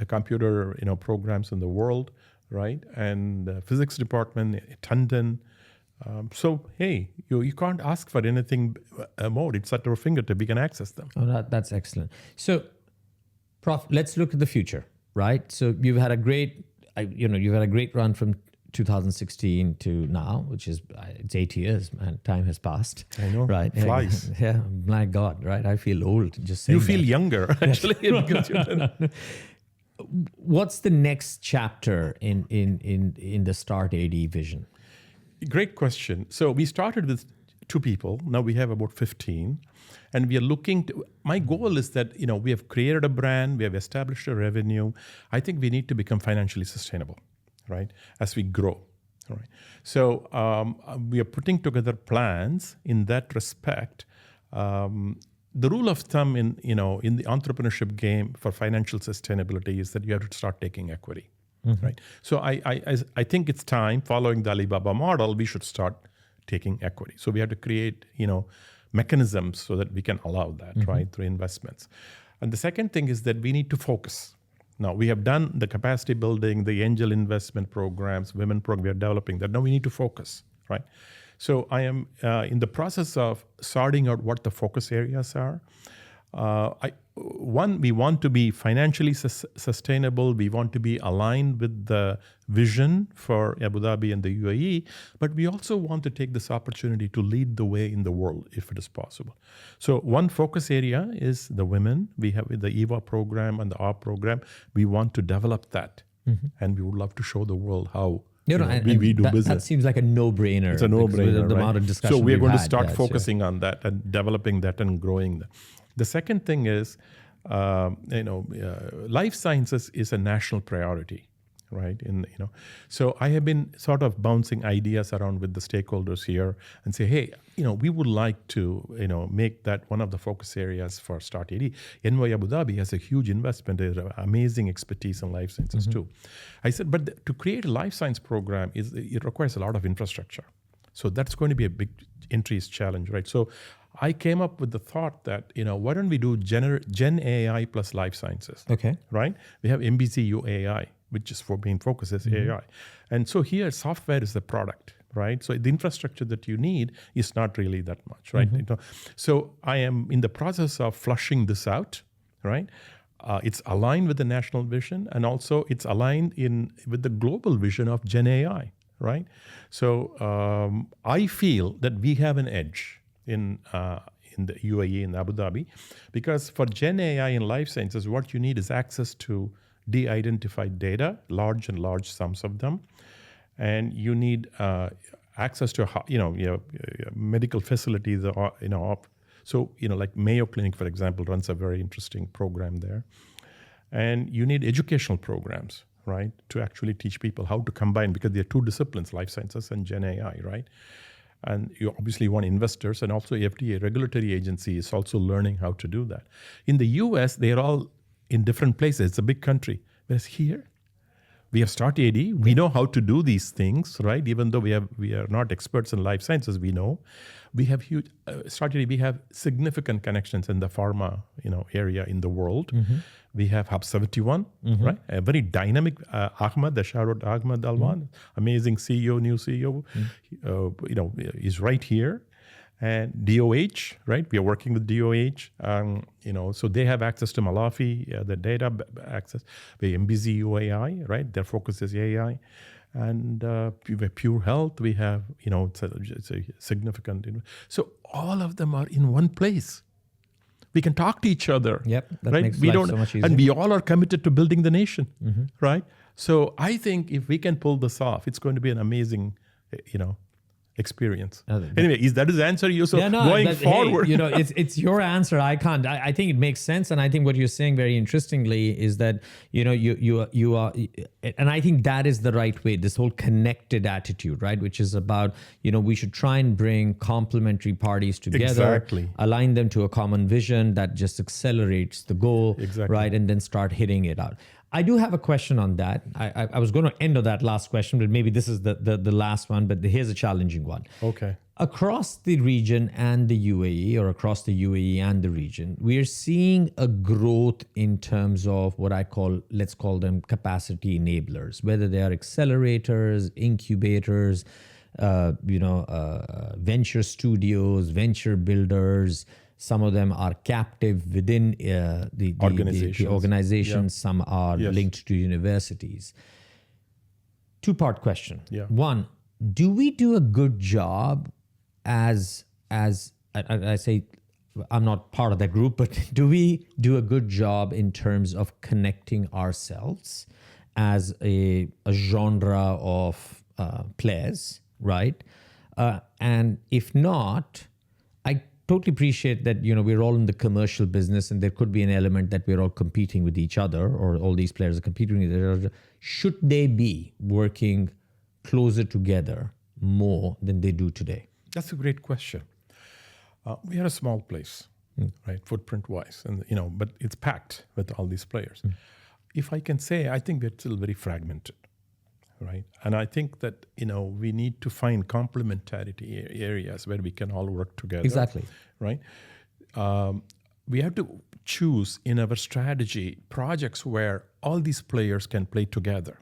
computer, programs in the world, right? And physics department, Tandon. So, hey, you can't ask for anything more. It's at our fingertip. We can access them. Oh, that's excellent. So, Prof, let's look at the future, right? So you've had a great, run from 2016 to now, which is it's 8 years, man. Time has passed. I know, right? Flies. Yeah, my God, right? I feel old just saying. You feel younger, actually. What's the next chapter in the StartAd vision? Great question. So we started with 2 people. Now we have about 15. And we are looking to, my goal is that, we have created a brand, we have established a revenue. I think we need to become financially sustainable, right, as we grow. All right. So we are putting together plans in that respect. The rule of thumb in the entrepreneurship game for financial sustainability is that you have to start taking equity, right? So I think it's time, following the Alibaba model, we should start taking equity. So we have to create, mechanisms so that we can allow that, right, through investments. And the second thing is that we need to focus. Now, we have done the capacity building, the angel investment programs, women program, we are developing that. Now we need to focus, right? So I am in the process of sorting out what the focus areas are. We want to be financially sustainable. We want to be aligned with the vision for Abu Dhabi and the UAE, but we also want to take this opportunity to lead the way in the world, if it is possible. So one focus area is the women. We have the EVA program and the ARP program. We want to develop that, and we would love to show the world how we do business. That seems like a no-brainer. It's a no-brainer, the right? amount of discussion so we're going to start focusing on that and developing that and growing that. The second thing is, life sciences is a national priority, right? So I have been sort of bouncing ideas around with the stakeholders here and say, hey, we would like to, make that one of the focus areas for StartAd. NY Abu Dhabi has a huge investment, amazing expertise in life sciences too. I said, but to create a life science program, it requires a lot of infrastructure. So that's going to be a big increased challenge, right? So I came up with the thought that, why don't we do Gen AI plus life sciences? Okay. Right? We have MBCU AI, which is for main focus is AI. And so here software is the product, right? So the infrastructure that you need is not really that much, right? So I am in the process of flushing this out, right? It's aligned with the national vision, and also it's aligned with the global vision of Gen AI, right? So I feel that we have an edge in the UAE, in Abu Dhabi, because for Gen AI in life sciences, what you need is access to de-identified data, large sums of them, and you need access to medical facilities. So like Mayo Clinic, for example, runs a very interesting program there, and you need educational programs, right, to actually teach people how to combine, because there are two disciplines, life sciences and Gen AI, right? And you obviously want investors, and also FDA regulatory agency is also learning how to do that. In the US, they're all in different places. It's a big country. Whereas here, we have StartAd. We know how to do these things, right? Even though we are not experts in life sciences, we know. We have huge StartAd. We have significant connections in the pharma, area in the world. We have Hub 71, right? A very dynamic Ahmad, the Sharod Ahmad Alwan, amazing CEO, new CEO, is right here. And DOH, right? We are working with DOH, so they have access to Malafi, the data access. We have MBZU AI, right? Their focus is AI. And we have Pure Health. We have, it's a significant. So all of them are in one place. We can talk to each other. Yep, that right? makes life so much easier. And we all are committed to building the nation, right? So I think if we can pull this off, it's going to be an amazing, experience. Anyway, that is answer you. So going forward, hey, it's your answer. I can't. I think it makes sense, and I think what you're saying very interestingly is that you are, and I think that is the right way. This whole connected attitude, right, which is about we should try and bring complementary parties together, align them to a common vision that just accelerates the goal, right, and then start hitting it out. I do have a question on that. I was going to end on that last question, but maybe this is the last one, but here's a challenging one. Okay. Across the region and the UAE, or across the UAE and the region, we are seeing a growth in terms of what let's call them capacity enablers, whether they are accelerators, incubators, venture studios, venture builders. Some of them are captive within the organizations. Some are linked to universities. Two-part question. One, do we do a good job as I say, I'm not part of that group, but do we do a good job in terms of connecting ourselves as a genre of players, right? And if not, I totally appreciate that we're all in the commercial business, and there could be an element that we're all competing with each other, or all these players are competing with each other. Should they be working closer together more than they do today? That's a great question. We are a small place, right, footprint-wise, and but it's packed with all these players. If I can say, I think we're still very fragmented, right? And I think that we need to find complementarity areas where we can all work together. Exactly. Right. We have to choose in our strategy projects where all these players can play together,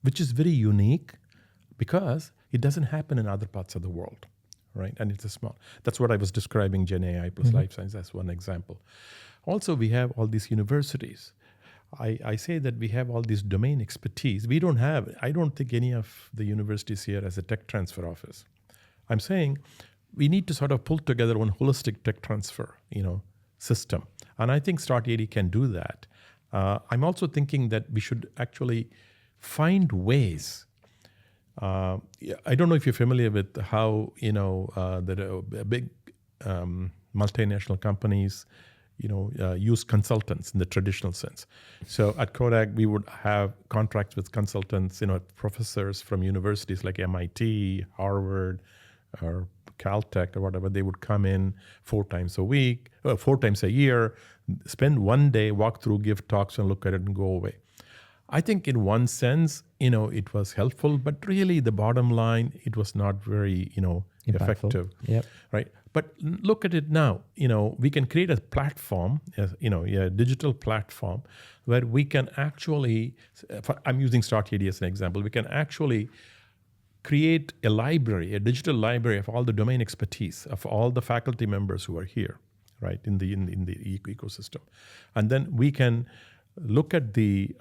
which is very unique because it doesn't happen in other parts of the world, right? And it's a small. That's what I was describing, Gen AI plus life science. That's one example. Also, we have all these universities. I say that we have all this domain expertise. I don't think any of the universities here has a tech transfer office. I'm saying we need to sort of pull together one holistic tech transfer, system. And I think StartAd can do that. I'm also thinking that we should actually find ways. I don't know if you're familiar with how, the big multinational companies, use consultants in the traditional sense. So at Kodak, we would have contracts with consultants, professors from universities like MIT, Harvard, or Caltech or whatever. They would come in 4 times a year, spend one day, walk through, give talks, and look at it and go away. I think in one sense, it was helpful, but really the bottom line, it was not very, effective. Yep. Right. But look at it now. We can create a platform, a digital platform where we can actually, I'm using StartAd as an example, we can actually create a library, a digital library of all the domain expertise of all the faculty members who are here, right, in the ecosystem. And then we can look at the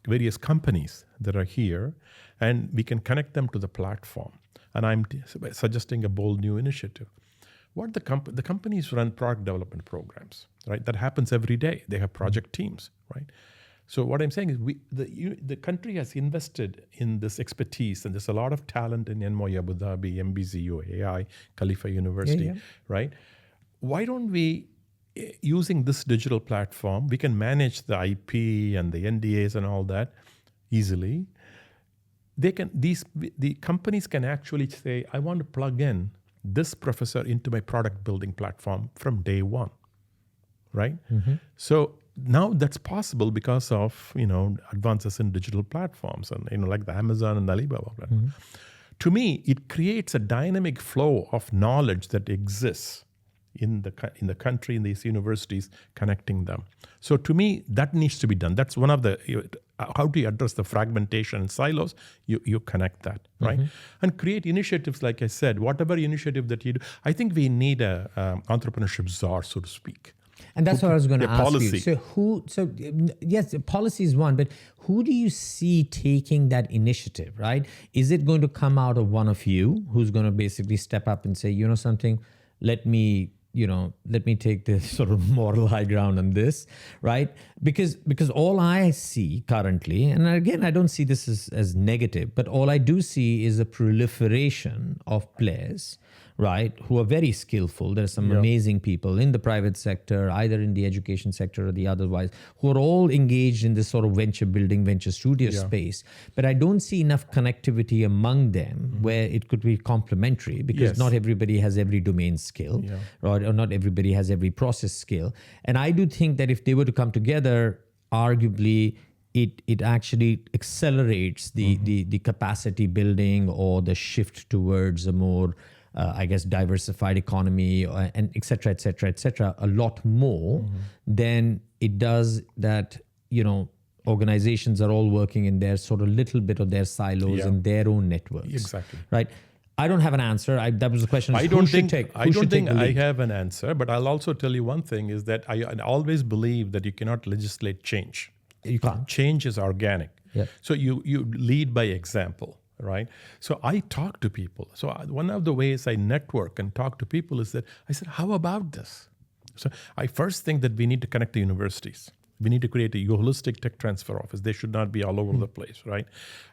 various companies that are here, and we can connect them to the platform. And I'm suggesting a bold new initiative. What the companies run product development programs, right? That happens every day. They have project teams, right? So what I'm saying is the country has invested in this expertise, and there's a lot of talent in NMOI, Abu Dhabi, MBZU, AI, Khalifa University, right? Why don't we, using this digital platform, we can manage the IP and the NDAs and all that easily. The companies can actually say, I want to plug in this professor into my product building platform from day one, right? Mm-hmm. So now that's possible because of, advances in digital platforms and, like the Amazon and the Alibaba platform. Mm-hmm. To me, it creates a dynamic flow of knowledge that exists in the country, in these universities, connecting them. So to me, that needs to be done. That's one of the, how do you address the fragmentation and silos? You connect that, right? Mm-hmm. And create initiatives, like I said, whatever initiative that you do. I think we need a entrepreneurship czar, so to speak. And that's what I was going to ask policy. you. So yes, policy is one, but who do you see taking that initiative, right? Is it going to come out of one of you who's going to basically step up and say, something, let me take this sort of moral high ground on this, right? Because all I see currently, and again, I don't see this as negative, but all I do see is a proliferation of players, right, who are very skillful. There's some amazing people in the private sector, either in the education sector or the otherwise, who are all engaged in this sort of venture building, venture studio space. But I don't see enough connectivity among them where it could be complementary, because not everybody has every domain skill, right? Or not everybody has every process skill. And I do think that if they were to come together, arguably, it actually accelerates the capacity building or the shift towards a more diversified economy and et cetera, a lot more than it does that, organizations are all working in their sort of little bit of their silos and their own networks. Exactly. Right. I don't have an answer. That was the question. I don't think I have an answer, but I'll also tell you one thing is that I always believe that you cannot legislate change. You can't. Change is organic. Yeah. So you lead by example. Right. So I talk to people. So one of the ways I network and talk to people is that I said, how about this? So I first think that we need to connect the universities. We need to create a holistic tech transfer office. They should not be all over the place, right?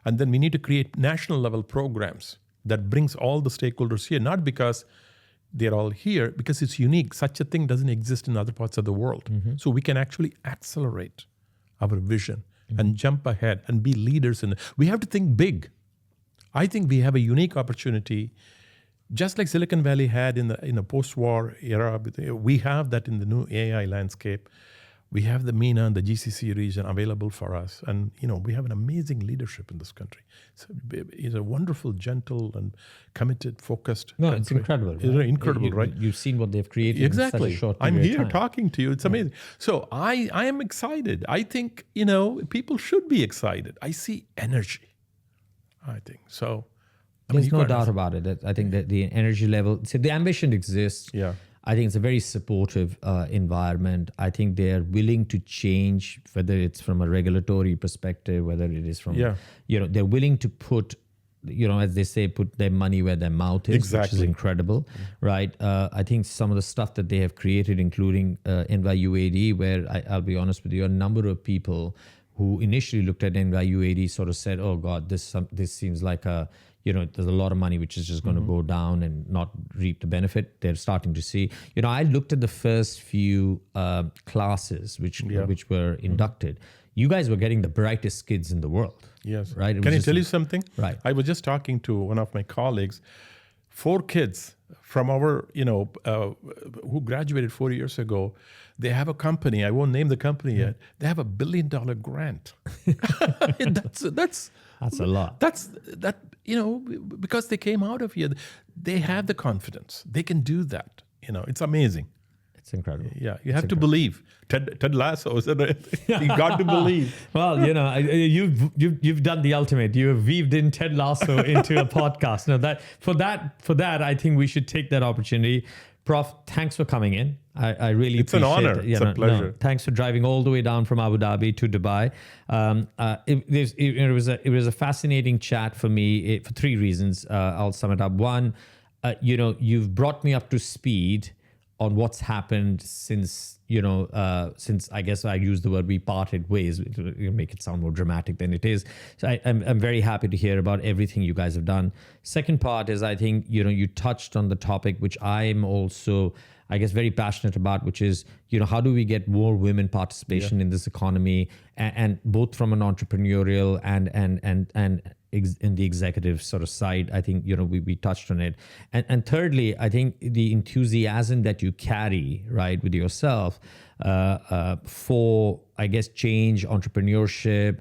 And then we need to create national level programs that brings all the stakeholders here, not because they're all here, because it's unique. Such a thing doesn't exist in other parts of the world. Mm-hmm. So we can actually accelerate our vision and jump ahead and be leaders in it. We have to think big. I think we have a unique opportunity, just like Silicon Valley had in the post-war era. We have that in the new AI landscape. We have the MENA and the GCC region available for us. And, we have an amazing leadership in this country. It's a wonderful, gentle, and committed, focused country. It's incredible. Right? It's incredible, right? You've seen what they've created exactly. in such a short period I'm here of time. talking to you. It's amazing. So I am excited. I think, people should be excited. I see energy. I think so. There's no doubt about it. I think that the energy level, so the ambition exists. Yeah. I think it's a very supportive environment. I think they're willing to change, whether it's from a regulatory perspective, whether it is from, they're willing to put, as they say, put their money where their mouth is, which is incredible, right? I think some of the stuff that they have created, including NYUAD, where I'll be honest with you, a number of people who initially looked at NYU AD sort of said, "Oh God, this seems like there's a lot of money which is just going to go down and not reap the benefit." They're starting to see. I looked at the first few classes which were inducted. You guys were getting the brightest kids in the world. Yes. Right. Can I tell you something? Right. I was just talking to one of my colleagues. 4 kids from our, who graduated 4 years ago, they have a company. I won't name the company yet. They have $1 billion grant. That's a lot. Because they came out of here, they have the confidence. They can do that. It's amazing. It's incredible. Yeah, you have to believe. Ted Lasso said you got to believe. Well, you've done the ultimate. You have weaved in Ted Lasso into a podcast. Now for that, I think we should take that opportunity. Prof, thanks for coming in. I really it's appreciate an honor. it. It's a pleasure. No, thanks for driving all the way down from Abu Dhabi to Dubai. It was a fascinating chat for me for 3 reasons. I'll sum it up. One, you've brought me up to speed on what's happened since I guess I used the word we parted ways to make it sound more dramatic than it is. So I'm very happy to hear about everything you guys have done. Second part is, I think, you touched on the topic, which I'm also, I guess, very passionate about, which is, how do we get more women participation in this economy, and both from an entrepreneurial and in the executive sort of side. I think, we touched on it. And thirdly, I think the enthusiasm that you carry, right, with yourself for, I guess, change, entrepreneurship,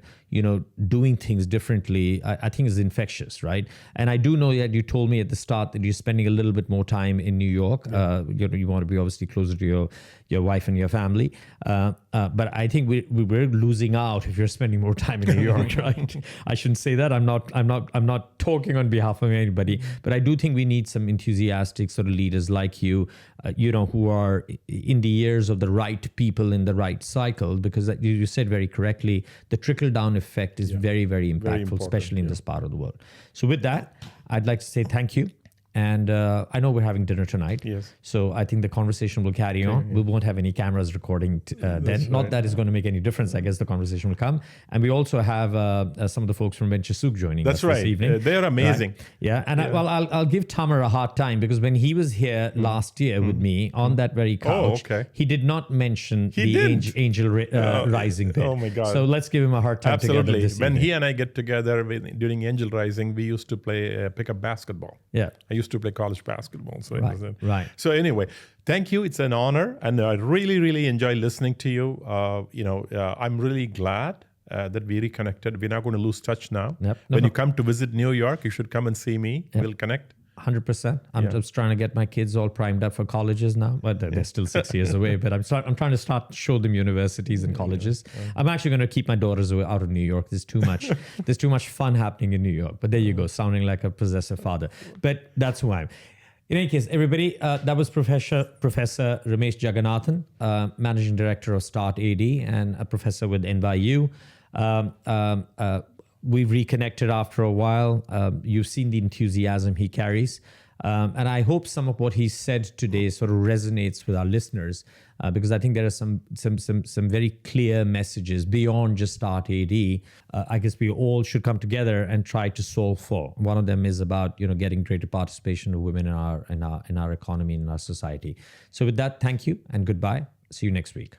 doing things differently, I think is infectious, right? And I do know that you told me at the start that you're spending a little bit more time in New York. Yeah. You want to be obviously closer to your wife and your family. But I think we're losing out if you're spending more time in New York, right? I shouldn't say that. I'm not talking on behalf of anybody, but I do think we need some enthusiastic sort of leaders like you, who are in the ears of the right people in the right cycle, because you said very correctly, the trickle down effect is very, very impactful, especially in this part of the world. So with that, I'd like to say thank you. And I know we're having dinner tonight. Yes. So I think the conversation will carry on. Yeah. We won't have any cameras recording then. Right. Not that it's going to make any difference. I guess the conversation will come. And we also have some of the folks from Venture Souk joining us this evening. They're amazing. Right. Yeah. And I'll give Tamer a hard time, because when he was here last year with me on that very couch, he did not mention angel rising bit. Oh my God. So let's give him a hard time. Absolutely. Together this when evening. he and I get together during angel rising, we used to play pickup basketball. Yeah. I used to play college basketball. So right. So anyway, thank you. It's an honor. And I really, really enjoy listening to you. I'm really glad that we reconnected. We're not going to lose touch now. Yep. When you come to visit New York, you should come and see me. Yep. We'll connect. 100%. I'm just trying to get my kids all primed up for colleges now. But they're still 6 years away. But I'm trying to show them universities and colleges. I'm actually going to keep my daughters out of New York. There's too much fun happening in New York. But there you go, sounding like a possessive father. But that's who I am. In any case, everybody, that was Professor Ramesh Jagannathan, Managing Director of StartAd and a professor with NYU. We've reconnected after a while. You've seen the enthusiasm he carries. And I hope some of what he said today sort of resonates with our listeners, because I think there are some very clear messages beyond just StartAd. I guess we all should come together and try to solve for. One of them is about getting greater participation of women in our economy, in our society. So with that, thank you and goodbye. See you next week.